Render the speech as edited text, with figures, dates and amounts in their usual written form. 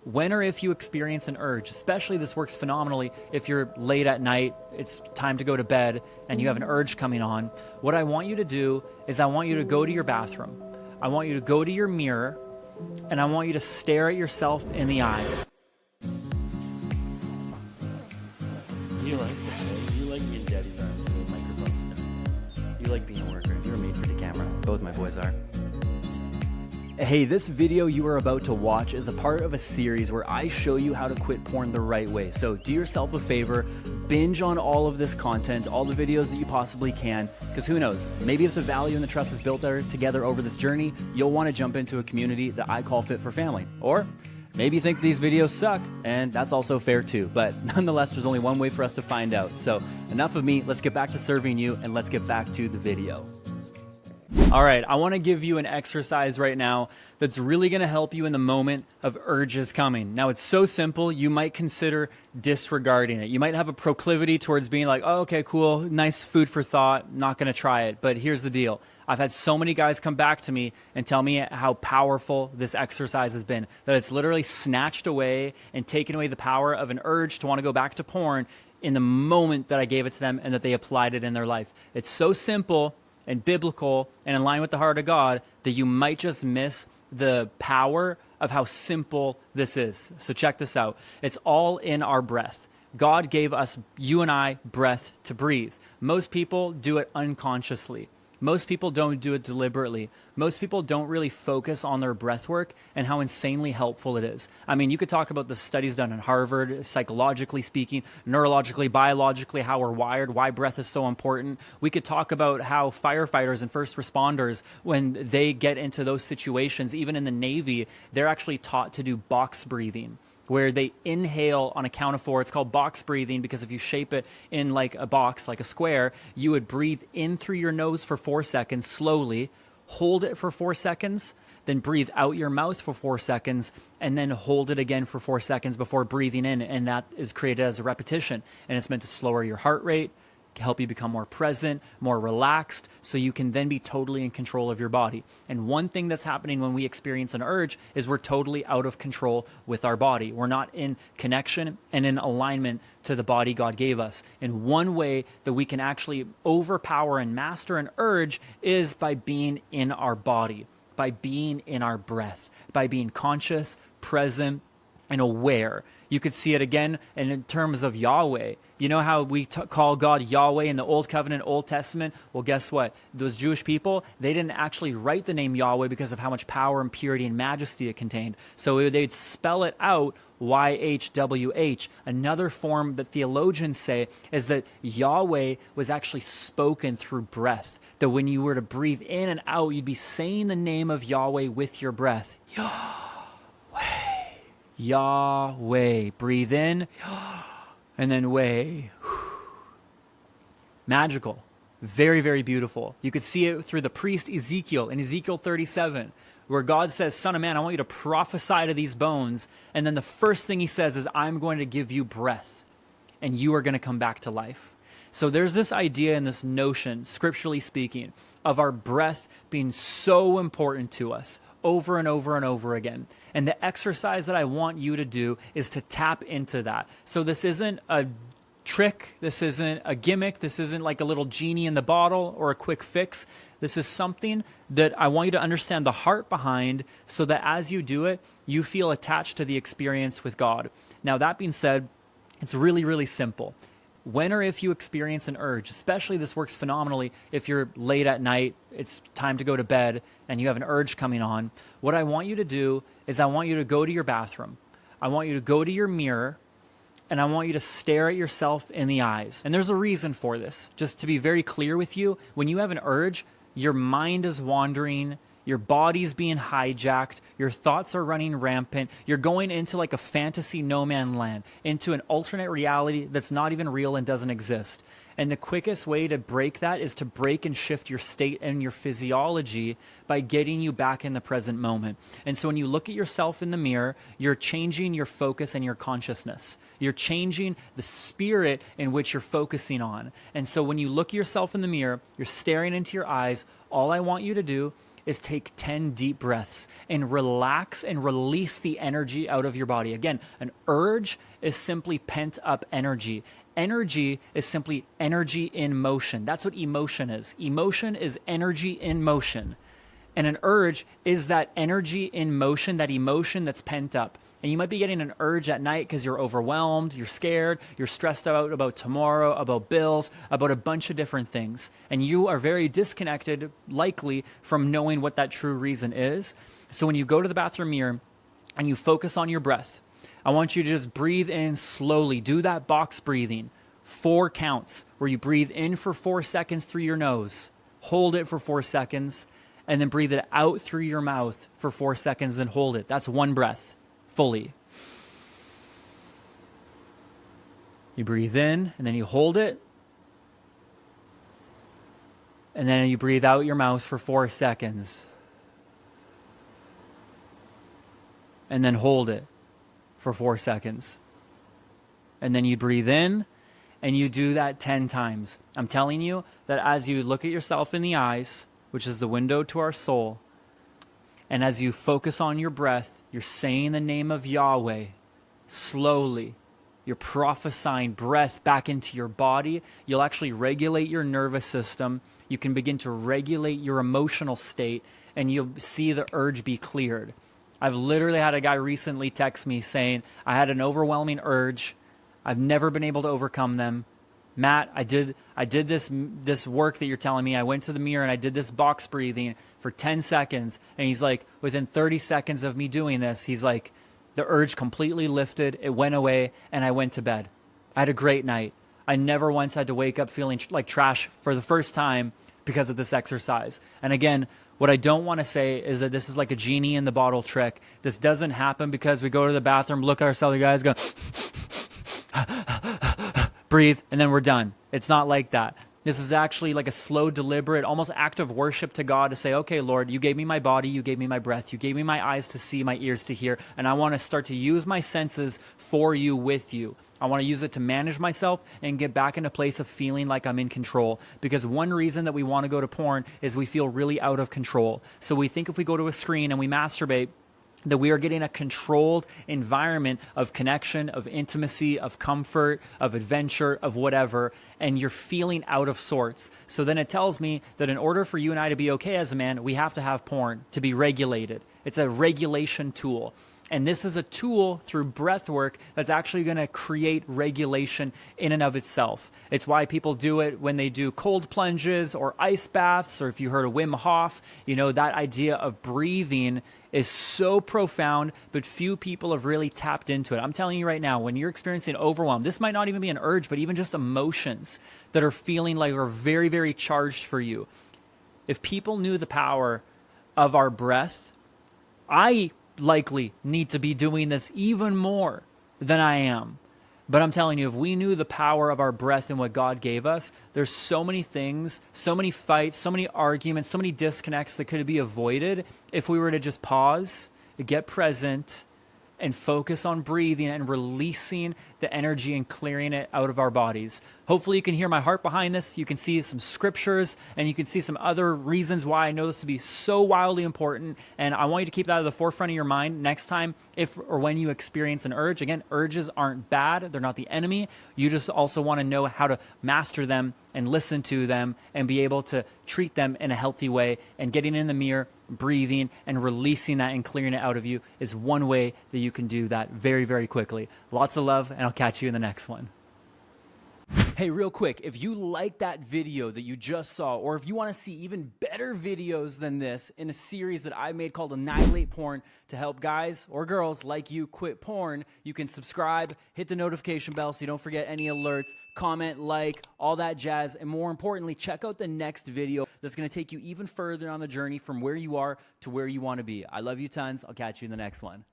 When or if you experience an urge, especially this works phenomenally if you're late at night, it's time to go to bed, and you have an urge coming on, what I want you to do is I want you to go to your bathroom. I want you to go to your mirror, and I want you to stare at yourself in the eyes. You like this, you like being daddy's arms with microphones. You like being a worker. You're made for the camera. Both my boys are. Hey, this video you are about to watch is a part of a series where I show you how to quit porn the right way. So do yourself a favor, binge on all of this content, all the videos that you possibly can, because who knows, maybe if the value and the trust is built together over this journey, you'll want to jump into a community that I call Fit for Family. Or maybe you think these videos suck, and that's also fair too. But nonetheless, there's only one way for us to find out. So enough of me, let's get back to serving you, and let's get back to the video. All right, I want to give you an exercise right now that's really going to help you in the moment of urges coming. Now, it's so simple, you might consider disregarding it. You might have a proclivity towards being like, oh, okay, cool, nice food for thought, not going to try it. But here's the deal. I've had so many guys come back to me and tell me how powerful this exercise has been, that it's literally snatched away and taken away the power of an urge to want to go back to porn in the moment that I gave it to them and that they applied it in their life. It's so simple and biblical and in line with the heart of God that you might just miss the power of how simple this is. So check this out. It's all in our breath. God gave us, you and I, breath to breathe. Most people do it unconsciously. Most people don't do it deliberately. Most people don't really focus on their breath work and how insanely helpful it is. I mean, you could talk about the studies done in Harvard, psychologically speaking, neurologically, biologically, how we're wired, why breath is so important. We could talk about how firefighters and first responders, when they get into those situations, even in the Navy, they're actually taught to do box breathing, where they inhale on a count of 4. It's called box breathing because if you shape it in like a box, like a square, you would breathe in through your nose for 4 seconds slowly, hold it for 4 seconds, then breathe out your mouth for 4 seconds, and then hold it again for 4 seconds before breathing in. And that is created as a repetition. And it's meant to slower your heart rate, help you become more present, more relaxed, so you can then be totally in control of your body. And one thing that's happening when we experience an urge is we're totally out of control with our body. We're not in connection and in alignment to the body God gave us. And one way that we can actually overpower and master an urge is by being in our body, by being in our breath, by being conscious, present, and aware. You could see it again in terms of Yahweh. You know how we call God Yahweh in the Old Covenant, Old Testament? Well, guess what? Those Jewish people, they didn't actually write the name Yahweh because of how much power and purity and majesty it contained. So they'd spell it out, YHWH. Another form that theologians say is that Yahweh was actually spoken through breath. That when you were to breathe in and out, you'd be saying the name of Yahweh with your breath. Yahweh. Yahweh. Breathe in, and then way. Magical. Very, very beautiful. You could see it through the priest Ezekiel in Ezekiel 37, where God says, Son of man, I want you to prophesy to these bones. And then the first thing he says is, I'm going to give you breath, and you are going to come back to life. So there's this idea and this notion, scripturally speaking, of our breath being so important to us over and over and over again. And the exercise that I want you to do is to tap into that. So this isn't a trick. This isn't a gimmick. This isn't like a little genie in the bottle or a quick fix. This is something that I want you to understand the heart behind so that as you do it, you feel attached to the experience with God. Now, that being said, it's really, really simple. When or if you experience an urge, especially this works phenomenally if you're late at night, it's time to go to bed, and you have an urge coming on, what I want you to do is I want you to go to your bathroom. I want you to go to your mirror, and I want you to stare at yourself in the eyes. And there's a reason for this. Just to be very clear with you, when you have an urge, your mind is wandering, your body's being hijacked, your thoughts are running rampant, you're going into like a fantasy no man land, into an alternate reality that's not even real and doesn't exist. And the quickest way to break that is to break and shift your state and your physiology by getting you back in the present moment. And so when you look at yourself in the mirror, you're changing your focus and your consciousness. You're changing the spirit in which you're focusing on. And so when you look at yourself in the mirror, you're staring into your eyes, all I want you to do is take 10 deep breaths and relax and release the energy out of your body. Again, an urge is simply pent up energy. Energy is simply energy in motion. That's what emotion is. Emotion is energy in motion. And an urge is that energy in motion, that emotion that's pent up. And you might be getting an urge at night because you're overwhelmed, you're scared, you're stressed out about tomorrow, about bills, about a bunch of different things. And you are very disconnected, likely, from knowing what that true reason is. So when you go to the bathroom mirror and you focus on your breath, I want you to just breathe in slowly. Do that box breathing. 4 counts where you breathe in for 4 seconds through your nose, hold it for 4 seconds, and then breathe it out through your mouth for 4 seconds and hold it. That's one breath. Fully. You breathe in and then you hold it. And then you breathe out your mouth for 4 seconds. And then hold it for 4 seconds. And then you breathe in and you do that 10 times. I'm telling you that as you look at yourself in the eyes, which is the window to our soul, and as you focus on your breath, you're saying the name of Yahweh slowly. You're prophesying breath back into your body. You'll actually regulate your nervous system. You can begin to regulate your emotional state, and you'll see the urge be cleared. I've literally had a guy recently text me saying, I had an overwhelming urge. I've never been able to overcome them. Matt, I did this work that you're telling me. I went to the mirror and I did this box breathing for 10 seconds. And he's like, within 30 seconds of me doing this, he's like, the urge completely lifted. It went away and I went to bed. I had a great night. I never once had to wake up feeling like trash for the first time because of this exercise. And again, what I don't want to say is that this is like a genie in the bottle trick. This doesn't happen because we go to the bathroom, look at ourselves, the guys go, breathe, and then we're done. It's not like that. This is actually like a slow, deliberate, almost act of worship to God to say, okay, Lord, you gave me my body, you gave me my breath, you gave me my eyes to see, my ears to hear, and I want to start to use my senses for you, with you. I want to use it to manage myself and get back in a place of feeling like I'm in control. Because one reason that we want to go to porn is we feel really out of control. So we think if we go to a screen and we masturbate, that we are getting a controlled environment of connection, of intimacy, of comfort, of adventure, of whatever, and you're feeling out of sorts. So then it tells me that in order for you and I to be okay as a man, we have to have porn to be regulated. It's a regulation tool. And this is a tool through breath work that's actually going to create regulation in and of itself. It's why people do it when they do cold plunges or ice baths, or if you heard of Wim Hof, you know, that idea of breathing is so profound, but few people have really tapped into it. I'm telling you right now, when you're experiencing overwhelm, this might not even be an urge, but even just emotions that are feeling like are very, very charged for you. If people knew the power of our breath, I likely need to be doing this even more than I am. But I'm telling you, if we knew the power of our breath and what God gave us, there's so many things, so many fights, so many arguments, so many disconnects that could be avoided if we were to just pause, get present, and focus on breathing and releasing the energy and clearing it out of our bodies. Hopefully you can hear my heart behind this. You can see some scriptures and you can see some other reasons why I know this to be so wildly important. And I want you to keep that at the forefront of your mind next time if or when you experience an urge. Again, urges aren't bad. They're not the enemy. You just also want to know how to master them and listen to them and be able to treat them in a healthy way. And getting in the mirror, breathing, and releasing that and clearing it out of you is one way that you can do that very, very quickly. Lots of love, and I'll catch you in the next one. Hey, real quick, if you like that video that you just saw, or if you want to see even better videos than this in a series that I made called Annihilate Porn to help guys or girls like you quit porn, you can subscribe, hit the notification bell so you don't forget any alerts, comment, like, all that jazz, and more importantly, check out the next video that's going to take you even further on the journey from where you are to where you want to be. I love you tons. I'll catch you in the next one.